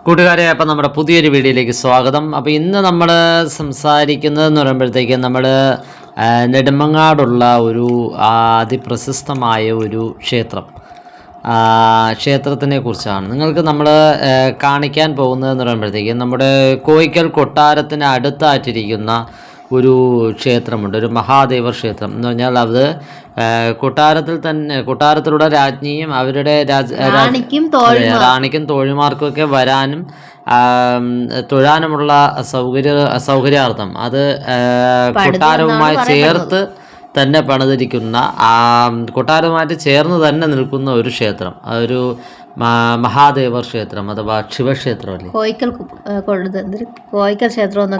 കൂട്ടുകാരെ, അപ്പം നമ്മുടെ പുതിയൊരു വീഡിയോയിലേക്ക് സ്വാഗതം. അപ്പോൾ ഇന്ന് നമ്മൾ സംസാരിക്കുന്നതെന്ന് പറയുമ്പോഴത്തേക്കും നമ്മൾ നെടുമങ്ങാടുള്ള ഒരു അതിപ്രശസ്തമായ ഒരു ക്ഷേത്രത്തിനെ കുറിച്ചാണ് നിങ്ങൾക്ക് നമ്മൾ കാണിക്കാൻ പോകുന്നതെന്ന് പറയുമ്പോഴത്തേക്കും നമ്മുടെ കോയിക്കൽ കൊട്ടാരത്തിന് അടുത്തായിട്ടിരിക്കുന്ന ഒരു ക്ഷേത്രമുണ്ട്, ഒരു മഹാദേവ ക്ഷേത്രം എന്ന് പറഞ്ഞാൽ അത് കൊട്ടാരത്തിലൂടെ രാജ്ഞിയും അവരുടെ റാണിക്കും തോഴിമാർക്കൊക്കെ വരാനും തൊഴാനുമുള്ള സൗകര്യാർത്ഥം അത് കൊട്ടാരവുമായി ചേർത്ത് തന്നെ പണിതിരിക്കുന്ന കൊട്ടാരവുമായിട്ട് ചേർന്ന് തന്നെ നിൽക്കുന്ന ഒരു ക്ഷേത്രം, ഒരു മഹാദേവ ക്ഷേത്രം അഥവാ ശിവക്ഷേത്രമല്ലേ,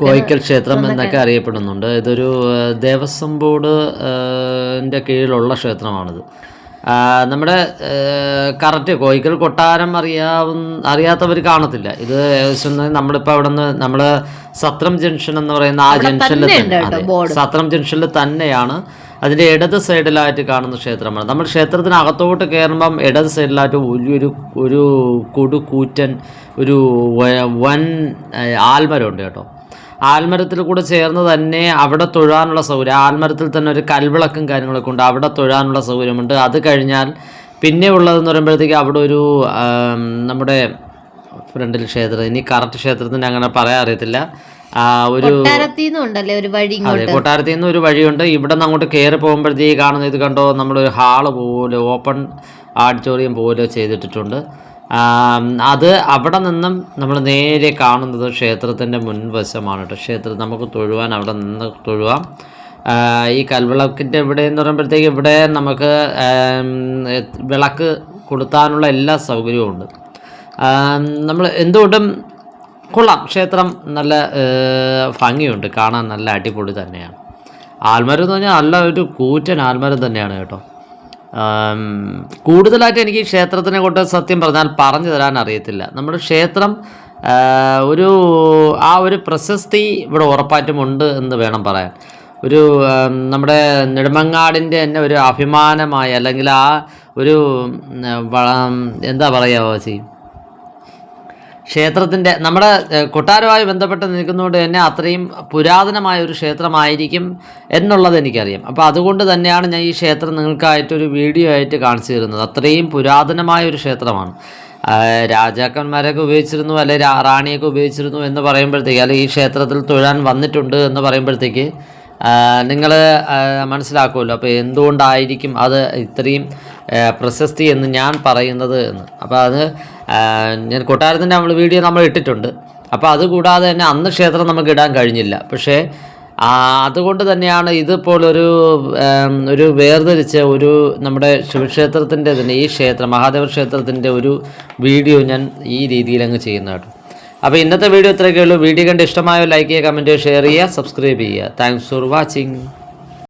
കോയിക്കൽ ക്ഷേത്രം എന്നൊക്കെ അറിയപ്പെടുന്നുണ്ട്. ഇതൊരു ദേവസ്വം ബോർഡിൻ്റെ കീഴിലുള്ള ക്ഷേത്രമാണിത്. നമ്മുടെ കറക്റ്റ് കോയിക്കൽ കൊട്ടാരം അറിയാത്തവർ കാണത്തില്ല. ഇത് നമ്മളിപ്പോൾ അവിടെ നിന്ന് നമ്മൾ സത്രം ജംഗ്ഷൻ എന്ന് പറയുന്ന ആ ജംഗ്ഷനിൽ തന്നെ, സത്രം ജംഗ്ഷനിൽ തന്നെയാണ് അതിൻ്റെ ഇടത് സൈഡിലായിട്ട് കാണുന്ന ക്ഷേത്രമാണ്. നമ്മൾ ക്ഷേത്രത്തിനകത്തോട്ട് കയറുമ്പം ഇടത് സൈഡിലായിട്ട് ഒരു കൂറ്റൻ ഒരു വൻ ആൽമരമുണ്ട് കേട്ടോ. ആൽമരത്തിൽ കൂടെ ചേർന്ന് തന്നെ അവിടെ തൊഴാനുള്ള സൗകര്യം, ആൽമരത്തിൽ തന്നെ ഒരു കൽവിളക്കും കാര്യങ്ങളൊക്കെ ഉണ്ട്, അവിടെ തൊഴാനുള്ള സൗകര്യമുണ്ട്. അത് കഴിഞ്ഞാൽ പിന്നെ ഉള്ളതെന്ന് പറയുമ്പോഴത്തേക്ക് അവിടെ ഒരു നമ്മുടെ ഫ്രണ്ടിൽ ക്ഷേത്രം, ഇനി കറക്റ്റ് ക്ഷേത്രത്തിന് അങ്ങനെ പറയാൻ അറിയത്തില്ല, കൊട്ടാരത്തിൽ നിന്ന് ഒരു വഴിയുണ്ട്. ഇവിടെ നിന്ന് അങ്ങോട്ട് കയറി പോകുമ്പോഴത്തേക്ക് കാണുന്ന ഇത് കണ്ടോ, നമ്മളൊരു ഹാള് പോലെ ഓപ്പൺ ഓഡിറ്റോറിയം പോലെ ചെയ്തിട്ടിട്ടുണ്ട്. അത് അവിടെ നിന്നും നമ്മൾ നേരെ കാണുന്നത് ക്ഷേത്രത്തിൻ്റെ മുൻവശമാണ് കേട്ടോ. ക്ഷേത്രം നമുക്ക് തൊഴുവാൻ അവിടെ നിന്ന് തൊഴുവാം. ഈ കൽവിളക്കിൻ്റെ ഇവിടെ എന്ന് പറയുമ്പോഴത്തേക്ക് ഇവിടെ നമുക്ക് വിളക്ക് കൊളുത്താനുള്ള എല്ലാ സൗകര്യവും ഉണ്ട്. നമ്മൾ എന്തുകൊണ്ടും കൊള്ളാം, ക്ഷേത്രം നല്ല ഭംഗിയുണ്ട്, കാണാൻ നല്ല അടിപൊളി തന്നെയാണ്. ആൽമരം എന്ന് പറഞ്ഞാൽ നല്ല ഒരു കൂറ്റൻ ആൽമരം തന്നെയാണ് കേട്ടോ. കൂടുതലായിട്ട് എനിക്ക് ക്ഷേത്രത്തിനെ കൊണ്ട് സത്യം പറഞ്ഞാൽ പറഞ്ഞു തരാൻ അറിയത്തില്ല. നമ്മുടെ ക്ഷേത്രം ഒരു പ്രശസ്തി ഇവിടെ ഉറപ്പായിട്ടും ഉണ്ട് എന്ന് വേണം പറയാൻ. നമ്മുടെ നെടുമങ്ങാടിൻ്റെ തന്നെ ഒരു അഭിമാനമായ, അല്ലെങ്കിൽ ഒരു എന്താ പറയുക ചേച്ചി, ക്ഷേത്രത്തിൻ്റെ നമ്മുടെ കൊട്ടാരവുമായി ബന്ധപ്പെട്ട് നിൽക്കുന്നതുകൊണ്ട് തന്നെ അത്രയും പുരാതനമായ ഒരു ക്ഷേത്രമായിരിക്കും എന്നുള്ളത് എനിക്കറിയാം. അപ്പോൾ അതുകൊണ്ട് തന്നെയാണ് ഞാൻ ഈ ക്ഷേത്രം നിങ്ങൾക്കായിട്ടൊരു വീഡിയോ ആയിട്ട് കാണിച്ചു തരുന്നത്. അത്രയും പുരാതനമായ ഒരു ക്ഷേത്രമാണ്. രാജാക്കന്മാരൊക്കെ ഉപയോഗിച്ചിരുന്നു, അല്ലെ റാണിയൊക്കെ ഉപയോഗിച്ചിരുന്നു എന്ന് പറയുമ്പോഴത്തേക്ക്, അല്ലെങ്കിൽ ഈ ക്ഷേത്രത്തിൽ തൊഴാൻ വന്നിട്ടുണ്ട് എന്ന് പറയുമ്പോഴത്തേക്ക് നിങ്ങൾ മനസ്സിലാക്കുമല്ലോ. അപ്പോൾ എന്തുകൊണ്ടായിരിക്കും അത് ഇത്രയും പ്രശസ്തി എന്ന് ഞാൻ പറയുന്നത് എന്ന്. അപ്പോൾ അത് ഞാൻ കൊട്ടാരത്തിൻ്റെ വീഡിയോ നമ്മൾ ഇട്ടിട്ടുണ്ട്. അപ്പോൾ അതുകൂടാതെ തന്നെ അന്ന് ക്ഷേത്രം നമുക്ക് ഇടാൻ കഴിഞ്ഞില്ല. പക്ഷേ അതുകൊണ്ട് തന്നെയാണ് ഇതുപോലൊരു വേർതിരിച്ച് നമ്മുടെ ശിവക്ഷേത്രത്തിൻ്റെ തന്നെ ഈ മഹാദേവ ക്ഷേത്രത്തിൻ്റെ ഒരു വീഡിയോ ഞാൻ ഈ രീതിയിൽ അങ്ങ് ചെയ്യുന്ന കേട്ടോ. അപ്പോൾ ഇന്നത്തെ വീഡിയോ ഇത്രയൊക്കെ ഉള്ളൂ. വീഡിയോ കണ്ട് ഇഷ്ടമായോ ലൈക്ക് ചെയ്യുക, കമൻറ്റ് ചെയ്യുക, ഷെയർ ചെയ്യുക, സബ്സ്ക്രൈബ് ചെയ്യുക. Thanks for watching.